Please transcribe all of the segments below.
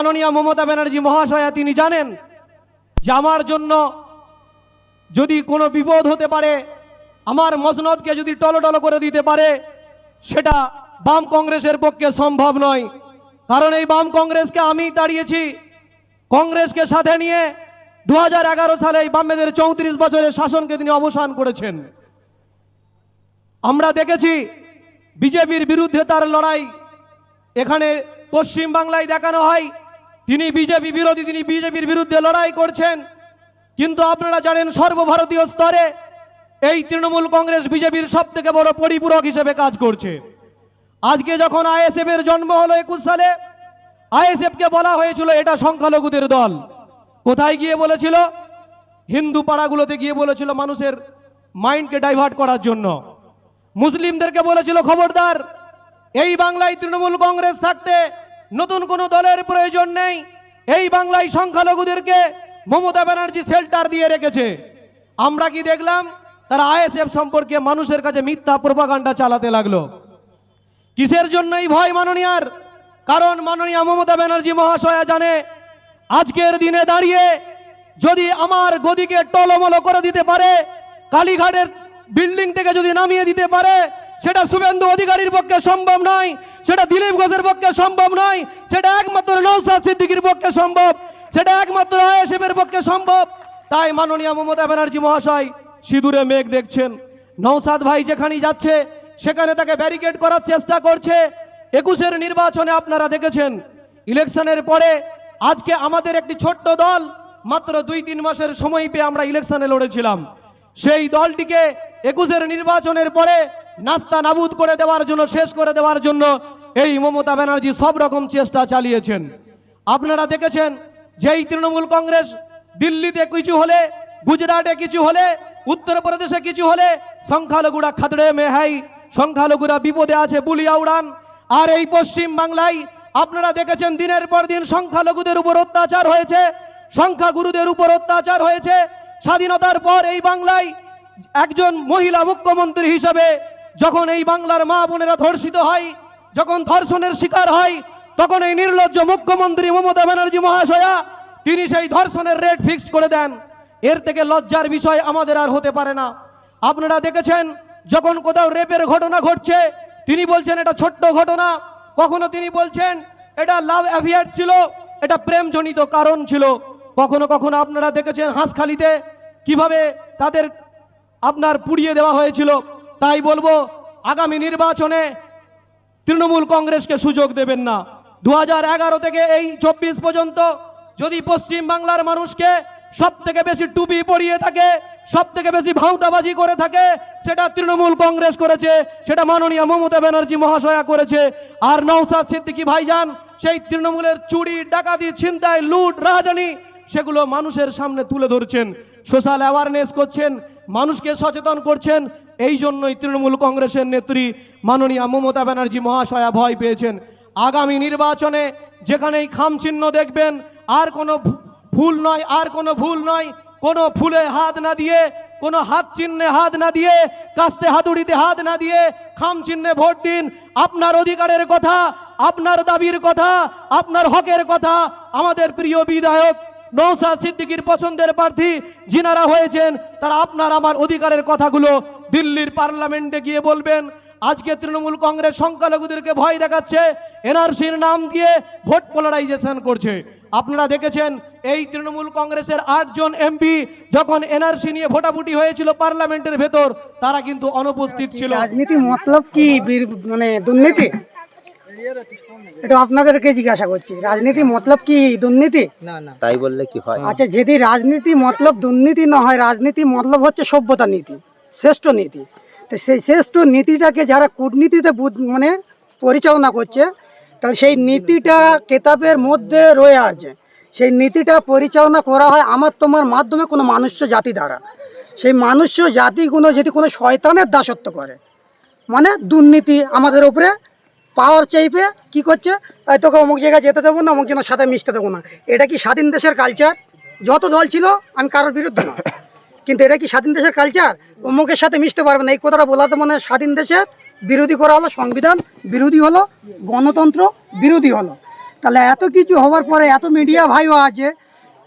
মাননীয় মমতা ব্যানার্জি মহাশয়া তিনি জানেন যে আমার জন্য যদি কোনো বিপদ হতে পারে, আমার মসনদকে যদি টলটল করে দিতে পারে, সেটা বাম কংগ্রেসের পক্ষে সম্ভব নয়। কারণ এই বাম কংগ্রেসকে আমি তাড়িয়েছি। কংগ্রেসকে সাথে নিয়ে 2011 সালে এই বামেদের 34 বছরের শাসনকে তিনি অবসান করেছেন। আমরা দেখেছি বিজেপির বিরুদ্ধে তার লড়াই। এখানে পশ্চিম বাংলায় দেখানো হয় তিনি বিজেপি বিরোধী, তিনি বিজেপির বিরুদ্ধে লড়াই করছেন। কিন্তু আপনারা জানেন সর্বভারতীয় স্তরে এই তৃণমূল কংগ্রেস বিজেপির সবথেকে বড় পরিপূরক হিসেবে কাজ করছে। আজকে যখন আইএসএফ এর জন্ম হলো 21 সালে, আইএসএফ কে বলা হয়েছিল এটা সংখ্যালঘুদের দল। কোথায় গিয়ে বলেছিল? হিন্দু পাড়াগুলোতে গিয়ে বলেছিল মানুষের মাইন্ডকে ডাইভার্ট করার জন্য। মুসলিমদেরকে বলেছিল খবরদার, এই বাংলায় তৃণমূল কংগ্রেস থাকতে নতুন কোনো দলের প্রয়োজন নেই। এই বাংলায় সংখ্যালঘুদেরকে মমতা ব্যানার্জি শেল্টার দিয়ে রেখেছে। আমরা কি দেখলাম? তারা আইএসএফ সম্পর্কে মানুষের কাছে মিথ্যা প্রোপাগান্ডা চালাতে লাগলো। কিসের জন্য এই ভয় মাননীয়ার? কারণ মাননীয় মমতা ব্যানার্জি মহাশয়া জানে আজকের দিনে দাঁড়িয়ে যদি আমার গদিকে টলমল করে দিতে পারে, কালীঘাটের বিল্ডিং থেকে যদি নামিয়ে দিতে পারে, সেটা শুভেন্দু অধিকারীর পক্ষে সম্ভব নয়, সেটা দিলীপ ঘোষের পক্ষে সম্ভব নয়, সেটা একমাত্র নওশাদ সিদ্দিকীর পক্ষে সম্ভব, সেটা একমাত্র আইএসএফ এর পক্ষে সম্ভব। তাই মাননীয় মমতা ব্যানার্জি মহাশয় সিঁদুরে মেঘ দেখছেন। নওশাদ ভাই যেখানে যাচ্ছে সেখানে তাকে ব্যারিকেড করার চেষ্টা করছে। 21-এর নির্বাচনে আপনারা দেখেছেন, ইলেকশনের পরে আজকে আমাদের একটি ছোট্ট দল মাত্র 2-3 মাসের সময় পেয়ে আমরা ইলেকশনে লড়েছিলাম। সেই দলটিকে 21-এর নির্বাচনের পরে নাস্তা নাবুদ করে দেওয়ার জন্য, শেষ করে দেওয়ার জন্য এই মমতা ব্যানার্জি সব রকম চেষ্টা চালিয়েছেন। আপনারা দেখেছেন যেই তৃণমূল কংগ্রেস দিল্লিতে কিছু হলে, গুজরাটে কিছু হলে, উত্তরপ্রদেশে কিছু হলে সংখ্যালঘুরা খাদড়ে মে হাই, সংখ্যালঘুরা বিপদে আছে বুলিয়া উড়ান। আর এই পশ্চিম বাংলায় আপনারা দেখেছেন দিনের পর দিন সংখ্যালঘুদের উপর অত্যাচার হয়েছে, সংখ্যাগুরুদের উপর অত্যাচার হয়েছে। স্বাধীনতার পর এই বাংলায় একজন মহিলা মুখ্যমন্ত্রী হিসেবে যখন এই বাংলার মা বোনেরা ধর্ষিত হয়, যখন ধর্ষণের শিকার হয়, তখন এই নির্লজ্জ মুখ্যমন্ত্রী মমতা ব্যানার্জি মহাশয়া তিনি সেই ধর্ষণের রেট ফিক্সড করে দেন। এর থেকে লজ্জার বিষয় আমাদের আর হতে পারে না। আপনারা দেখেছেন যখন কোথাও রেপের ঘটনা ঘটছে তিনি বলছেন এটা ছোট্ট ঘটনা, কখনো তিনি বলছেন এটা লাভ অ্যাফেয়ার ছিল, এটা প্রেমজনিত কারণ ছিল। কখনো কখনো আপনারা দেখেছেন হাঁসখালিতে কিভাবে তাদের আপনার পুড়িয়ে দেওয়া হয়েছিল। তাই বলবো আগামী নির্বাচনে তৃণমূল কংগ্রেসকে সুযোগ দেবেন না। 2011 থেকে এই 24 পর্যন্ত যদি পশ্চিম বাংলার মানুষকে সব থেকে বেশি টুপি পরিয়ে থাকে, সব থেকে বেশি ভাঁওতাবাজি করে থাকে, সেটা তৃণমূল কংগ্রেস করেছে, সেটা মাননীয় মমতা ব্যানার্জি মহাশয়া করেছে। আর নওশাদ সিদ্দিকী ভাইজান সেই তৃণমূলের চুরি, ডাকাতি, ছিনতাই, লুট, রাহাজানি সেগুলো মানুষের সামনে তুলে ধরছেন, সোশ্যাল অ্যাওয়ারনেস করছেন, মানুষকে সচেতন করছেন। এই জন্যই তৃণমূল কংগ্রেসের নেত্রী মাননীয় মমতা ব্যানার্জি মহাশয়া ভয় পেয়েছেন। আগামী নির্বাচনে যেখানেই খাম চিহ্ন দেখবেন, আর কোনো ভুল নয়, আর কোনো ভুল নয়, কোনো ফুলে হাত না দিয়ে, কোনো হাত চিহ্নে হাত না দিয়ে, কাস্তে হাতুড়িতে হাত না দিয়ে খাম চিহ্নে ভোট দিন। আপনার অধিকারের কথা, আপনার দাবির কথা, আপনার হকের কথা আমাদের প্রিয় বিধায়ক নওশাদ সিদ্দিকীর পছন্দের প্রার্থী যিনারা হয়েছেন তারা আপনার আমার অধিকারের কথাগুলো দিল্লির পার্লামেন্টে গিয়ে বলবেন। আজকে তৃণমূল কংগ্রেস সংখ্যালঘুদেরকে ভয় দেখাচ্ছে, এনআরসির নাম দিয়ে ভোট পোলারাইজেশন করছে। আপনারা দেখেছেন এই তৃণমূল কংগ্রেসের 8 জন এমপি যখন এনআরসি নিয়ে ভোটাভুটি হয়েছিল পার্লামেন্টের ভেতর, তারা কিন্তু অনুপস্থিত ছিল। রাজনীতি মতলব কি মানে দুর্নীতি? এটা আপনাদেরকে জিজ্ঞাসা করছি, রাজনীতি মতলব কি দুর্নীতি? না না, তাই বললে কি হয়? আচ্ছা, যদি রাজনীতি মতলব দুর্নীতি না হয়, রাজনীতি মতলব হচ্ছে সভ্যতা নীতি, শ্রেষ্ঠ নীতি। তো সেই শ্রেষ্ঠ নীতিটাকে যারা কূটনীতিতে মানে পরিচালনা করছে, তাহলে সেই নীতিটা কেতাবের মধ্যে রয়ে আছে। সেই নীতিটা পরিচালনা করা হয় আমার তোমার মাধ্যমে কোনো মানুষ্য জাতি দ্বারা। সেই মানুষ্য জাতিগুলো যদি কোনো শয়তানের দাসত্ব করে, মানে দুর্নীতি, আমাদের উপরে পাওয়ার চাইবে, কি করছে, তাই তোকে অমুক জায়গায় যেতে দেবো না, অমুক জনের সাথে মিশতে দেবো না। এটা কি স্বাধীন দেশের কালচার? যত দল ছিল আমি কারোর বিরুদ্ধে না, কিন্তু এটা কি স্বাধীন দেশের কালচার? অমুকের সাথে মিশতে পারবে না, এই কথাটা বলাতে মানে স্বাধীন দেশের বিরোধী করা হলো, সংবিধান বিরোধী হলো, গণতন্ত্র বিরোধী হলো। তাহলে এত কিছু হওয়ার পরে এত মিডিয়া ভাইও আছে,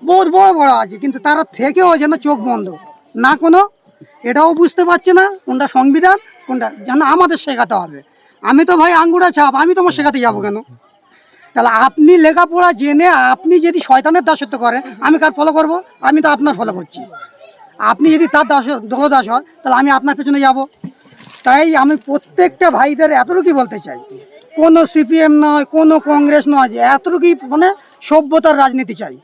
বহুত বড় বড় আছে, কিন্তু তারা থেকেও যেন চোখ বন্ধ, না কোনো এটাও বুঝতে পারছে না কোনটা সংবিধান কোনটা, যেন আমাদের শেখাতে হবে। আমি তো ভাই আঙ্গুরা ছাপ, আমি তোমার শেখাতে যাবো কেন? তাহলে আপনি লেখাপড়া জেনে আপনি যদি শয়তানের দাসত্ব করেন, আমি কার ফলো করব? আমি তো আপনার ফলো করছি। আপনি যদি তার দলদাস হন, তাহলে আমি আপনার পেছনে যাব। তাই আমি প্রত্যেকটা ভাইদের এতটুকুই বলতে চাই, কোনো সিপিএম নয়, কোনো কংগ্রেস নয়, যে এতটুকুই মানে সভ্যতার রাজনীতি চাই,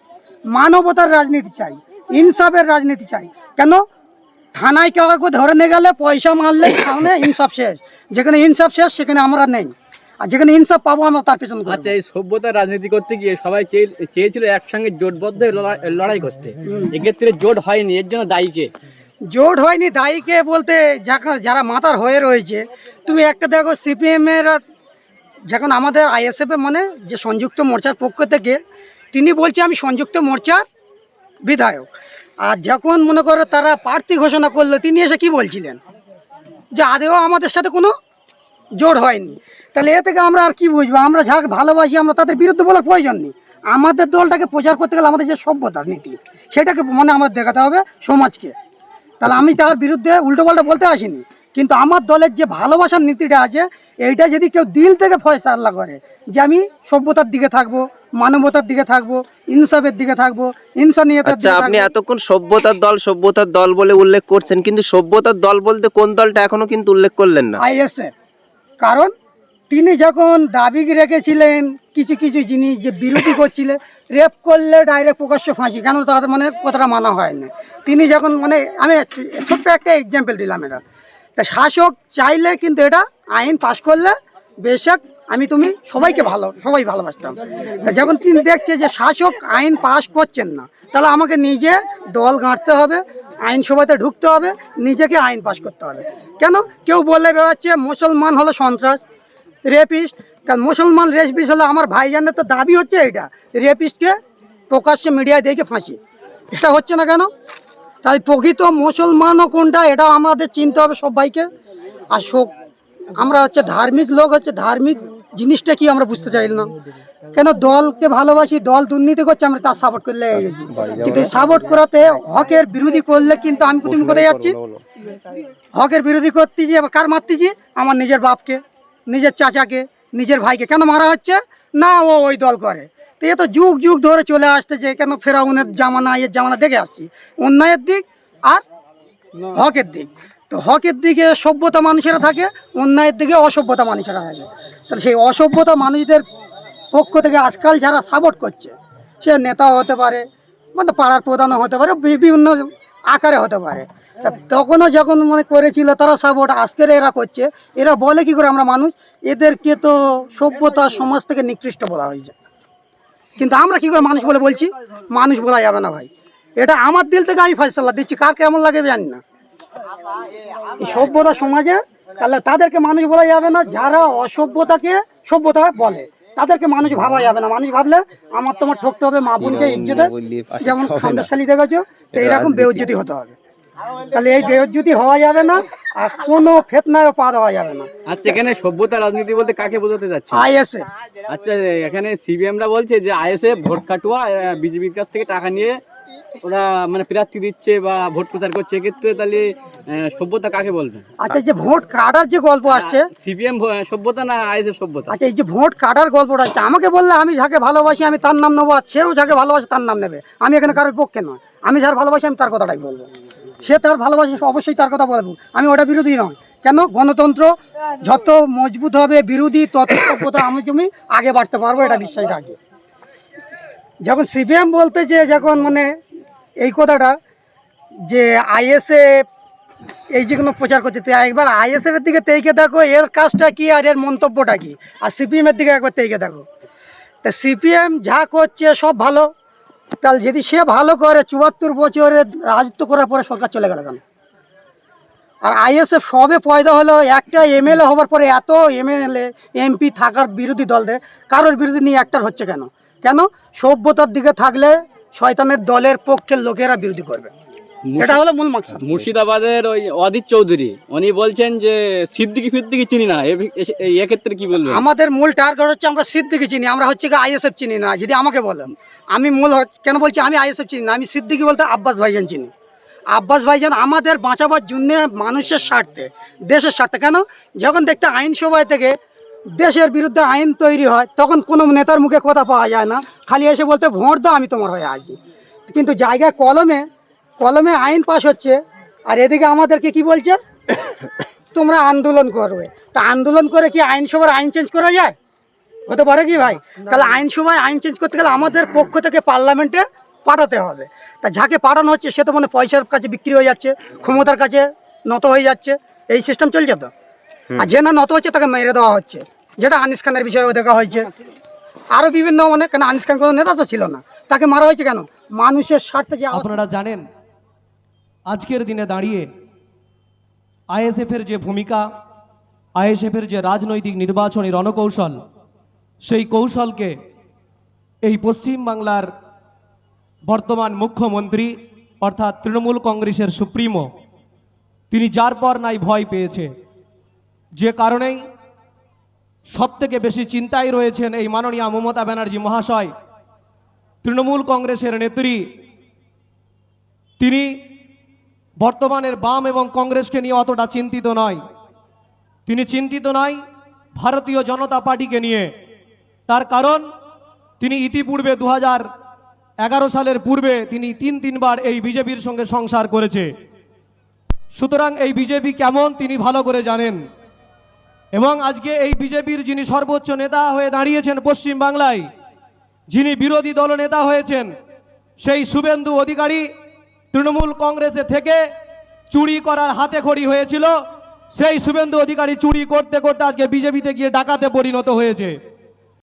মানবতার রাজনীতি চাই, ইনসাফের রাজনীতি চাই। কেন থানায় কাউকে ধরে নিয়ে গেলে পয়সা মারলে থানায় ইনসাফ শেষ, যেখানে ইনসাফ শেষ সেখানে আমরা নেই, আর যেখানে ইনসাফ পাবো আমরা তার পেছনে করবো। আচ্ছা, এই সভ্যতার রাজনীতি করতে গিয়ে সবাই চেয়েছিল একসঙ্গে জোটবদ্ধ হয়ে লড়াই করতে, এক্ষেত্রে জোট হয়নি, এর জন্য দায়ী কে? জোট হয়নি দায়ীকে বলতে যারা মাথার হয়ে রয়েছে, তুমি একটা দেখো সিপিএমের যখন আমাদের আইএসএফ মানে যে সংযুক্ত মোর্চার পক্ষ থেকে তিনি বলছে আমি সংযুক্ত মোর্চার বিধায়ক, আর যখন মনে করো তারা প্রার্থী ঘোষণা করলো তিনি এসে কি বলছিলেন যে আদেও আমাদের সাথে কোনো জোট হয়নি। তাহলে এ থেকে আমরা আর কি বুঝবো? আমরা যাকে ভালোবাসি আমরা তাদের বিরুদ্ধে বলার প্রয়োজন নেই। আমাদের দলটাকে প্রচার করতে গেলে আমাদের যে সভ্যতা নীতি সেটাকে মানে আমাদের দেখাতে হবে সমাজকে। তাহলে আমি তার বিরুদ্ধে উল্টোপাল্টা বলতে আসিনি, কিন্তু আমার দলের যে ভালোবাসার নীতিটা আছে এইটা যদি কেউ দিল থেকে ফয়সালা করে যে আমি সভ্যতার দিকে থাকবো, মানবতার দিকে থাকবো, ইনসাফের দিকে থাকবো, ইনসানিয়তের আচ্ছা, দিকে আপনি থাকবো। এতক্ষণ সভ্যতার দল বলে উল্লেখ করছেন, কিন্তু সভ্যতার দল বলতে কোন দলটা এখনো কিন্তু উল্লেখ করলেন না? আইএসএফ, কারণ তিনি যখন দাবি রেখেছিলেন কিছু কিছু জিনিস যে বিরোধী করছিলেন, রেপ করলে ডাইরেক্ট প্রকাশ্য ফাঁসি, কেন তাদের মানে কথাটা মানা হয় না। তিনি যখন মানে আমি ছোট্ট একটা এক্সাম্পল দিলাম, এটা তা শাসক চাইলে কিন্তু এটা আইন পাশ করলে বেশক আমি তুমি সবাই ভালোবাসতাম। তা যখন তিনি দেখছে যে শাসক আইন পাশ করছেন না, তাহলে আমাকে নিজে দল গাঁটতে হবে, আইনসভাতে ঢুকতে হবে, নিজেকে আইন পাশ করতে হবে। কেন কেউ বলে বেড়াচ্ছে মুসলমান হলো সন্ত্রাস, রেপিস্ট, কারণ মুসলমান রেপিস্ট হলে আমার ভাইজানের তো দাবি হচ্ছে এইটা, রেপিস্টকে প্রকাশ্যে মিডিয়ায় দেখে ফাঁসি, এটা হচ্ছে না কেন? তাই প্রকৃত মুসলমানও কোনটা এটাও আমাদের চিনতে হবে সবাইকে। আর আমরা হচ্ছে ধার্মিক লোক, হচ্ছে ধার্মিক জিনিসটা কি আমরা বুঝতে চাই না। কেন দলকে ভালোবাসি, দল দুর্নীতি করছে আমরা তার সাপোর্ট করলে গেছি, কিন্তু সাপোর্ট করাতে হকের বিরোধী করলে কিন্তু আমি তুমি কোথায় যাচ্ছি? হকের বিরোধী করতেছি, আবার কার মারতেছি? আমার নিজের বাপকে, নিজের চাচাকে, নিজের ভাইকে কেন মারা হচ্ছে না? ও ওই দল করে। তো এ তো যুগ যুগ ধরে চলে আসতেছে, কেন ফেরাউনের জামানা এর জামানা দেখে আসছি, অন্যায়ের দিক আর হকের দিক। তো হকের দিকে সভ্যতা মানুষেরা থাকে, অন্যায়ের দিকে অসভ্যতা মানুষেরা থাকে। তাহলে সেই অসভ্যতা মানুষদের পক্ষ থেকে আজকাল যারা সাপোর্ট করছে, সে নেতাও হতে পারে, মানে পাড়ার প্রধানও হতে পারে, বিভিন্ন আকারে হতে পারে। তা তখনও যখন মনে করেছিল তারা সাপোর্ট, আজকের এরা করছে, এরা বলে কি করে আমরা মানুষ, এদেরকে তো সভ্যতা সমাজ থেকে নিকৃষ্ট বলা হয়েছে। কিন্তু আমরা কি করে মানুষ বলে বলছি? মানুষ বলা যাবে না ভাই, এটা আমার দিল থেকে আমি ফয়সালা দিচ্ছি, কার কেমন লাগে জানি না। এই সভ্যতা সমাজে তাহলে তাদেরকে মানুষ বলা যাবে না, যারা অসভ্যতাকে সভ্যতা বলে তাদেরকে মানুষ ভাবা যাবে না। মানুষ ভাবলে আমার তোমার ঠকতে হবে, মা বোনকে ইজ্জতে যেমন সন্দেশখালী দেখেছো, তো এরকম বেউজ্জতি হতে হবে। তাহলে এই বেউজ্জতি হওয়া যাবে না, আর কোনো ফেতনায় পা দেওয়া যাবে না। আচ্ছা, এখানে সভ্যতা রাজনীতি বলতে কাকে বোঝাতে যাচ্ছে? আইএসএফ। আচ্ছা, এখানে সিপিএমরা বলছে যে আইএসএফ ভোট কাটুয়া, বিজেপির কাছ থেকে টাকা নিয়ে ওরা মানে প্রার্থী দিচ্ছে বা ভোট প্রচার করছে, এক্ষেত্রে তাহলে সভ্যতা কাকে বলবেন? আচ্ছা, যে ভোট কাটার যে গল্প আসছে, সিপিএম সভ্যতা না আইএসএফ সভ্যতা? আচ্ছা এই যে ভোট কাটার গল্পটা আসছে, আমাকে বললে আমি যাকে ভালোবাসি আমি তার নাম নেবো, আর সেও যাকে ভালোবাসে তার নাম নেবে। আমি এখানে কারোর পক্ষে নয়, আমি যার ভালোবাসি আমি তার কথাটাই বলবো, সে তার ভালোবাসে অবশ্যই তার কথা বলবো, আমি ওটা বিরোধী নয়। কেন গণতন্ত্র যত মজবুত হবে বিরোধী তত সভ্যতা আমি তুমি আগে বাড়তে পারবো, এটা বিশ্বাস রাখি। যখন সিপিএম বলতে যে যখন মানে এই কথাটা যে আইএসএফ এই যে কোনো প্রচার করতে, একবার আইএসএফ এর দিকে তেইকে দেখো এর কাজটা কি আর এর মন্তব্যটা কি, আর সিপিএম এর দিকে একবার তেইকে দেখো। তা সিপিএম যা করছে সব ভালো, তাহলে যদি সে ভালো করে ৭৪ বছরের রাজত্ব করার পরে সরকার চলে গেল কেন? আর আইএসএফ সবে পয়দা হলো, একটা এমএলএ হওয়ার পরে এত এমএলএ এমপি থাকার বিরোধী দলদের কারোর বিরোধী নিয়ে একটার হচ্ছে কেন? কেন সভ্যতার দিকে থাকলে শয়তানের দলের পক্ষের লোকেরা বিরোধী করবে। এটা হলো মূল মাকসাদ। মুর্শিদাবাদের ওই অদিত চৌধুরী উনি বলছেন যে সিদ্দিকি ফিদ্দিকি চিনি না, এক্ষেত্রে কি বলবেন? আমাদের মূল টার্গেট হচ্ছে আমরা সিদ্দিকি চিনি, আমরা হচ্ছে আইএসএফ চিনি না। যদি আমাকে বলেন আমি কেন বলছি আমি আইএসএফ চিনি না, আমি সিদ্দিকি বলতে আব্বাস ভাইজান চিনি। আব্বাস ভাইজান আমাদের বাঁচাবার জন্য মানুষের স্বার্থে, দেশের স্বার্থে, কেন যখন দেখতে আইনসভায় থেকে দেশের বিরুদ্ধে আইন তৈরি হয় তখন কোনো নেতার মুখে কথা পাওয়া যায় না, খালি এসে বলতে ভোট দাও আমি তোমার হয়ে আছি। কিন্তু জায়গায় কলমে কলমে আইন পাস হচ্ছে, আর এদিকে আমাদেরকে কি বলছে তোমরা আন্দোলন করবে। তা আন্দোলন করে কি আইনসভার আইন চেঞ্জ করা যায়? হতে পারে কি ভাই? তাহলে আইনসভায় আইন চেঞ্জ করতে গেলে আমাদের পক্ষ থেকে পার্লামেন্টে পাঠাতে হবে। তা যাকে পাঠানো হচ্ছে সে তো মানে পয়সার কাছে বিক্রি হয়ে যাচ্ছে, ক্ষমতার কাছে নত হয়ে যাচ্ছে, এই সিস্টেম চলছে তো। আর যে না নত হচ্ছে তাকে মেরে দেওয়া হচ্ছে, যেটা আনিস খানের বিষয়েও দেখা হয়েছে। আরও বিভিন্ন মানে কেন আনিস খান কোনো নেতা তো ছিল না, তাকে মারা হয়েছে কেন? মানুষের স্বার্থে যে আপনারা জানেন আজকের দিনে দাঁড়িয়ে আইএসএফের যে ভূমিকা, আইএসএফের যে রাজনৈতিক নির্বাচনী রণকৌশল, সেই কৌশলকে এই পশ্চিমবাংলার বর্তমান মুখ্যমন্ত্রী অর্থাৎ তৃণমূল কংগ্রেসের সুপ্রিমো তিনি যার পর নাই ভয় পেয়েছে, যে কারণেই সবথেকে বেশি চিন্তায় রয়েছেন এই মাননীয় মমতা ব্যানার্জি মহাশয়, তৃণমূল কংগ্রেসের নেত্রী। তিনি বর্তমানের বাম এবং কংগ্রেসকে নিয়ে অতটা চিন্তিত নয়, তিনি চিন্তিত নয় ভারতীয় জনতা পার্টিকে নিয়ে। তার কারণ তিনি ইতিপূর্বে 2011 সালের পূর্বে তিনি তিনবার এই বিজেপির সঙ্গে সংসার করেছে। সুতরাং এই বিজেপি কেমন তিনি ভালো করে জানেন। এবং আজকে এই বিজেপির যিনি সর্বোচ্চ নেতা হয়ে দাঁড়িয়েছেন পশ্চিম বাংলায়, যিনি বিরোধী দলনেতা হয়েছেন, সেই শুভেন্দু অধিকারী তৃণমূল কংগ্রেসে থেকে চুরি করার হাতে খড়ি হয়েছিল। সেই শুভেন্দু অধিকারী চুরি করতে করতে আজকে বিজেপিতে গিয়ে ডাকাতে পরিণত হয়েছে।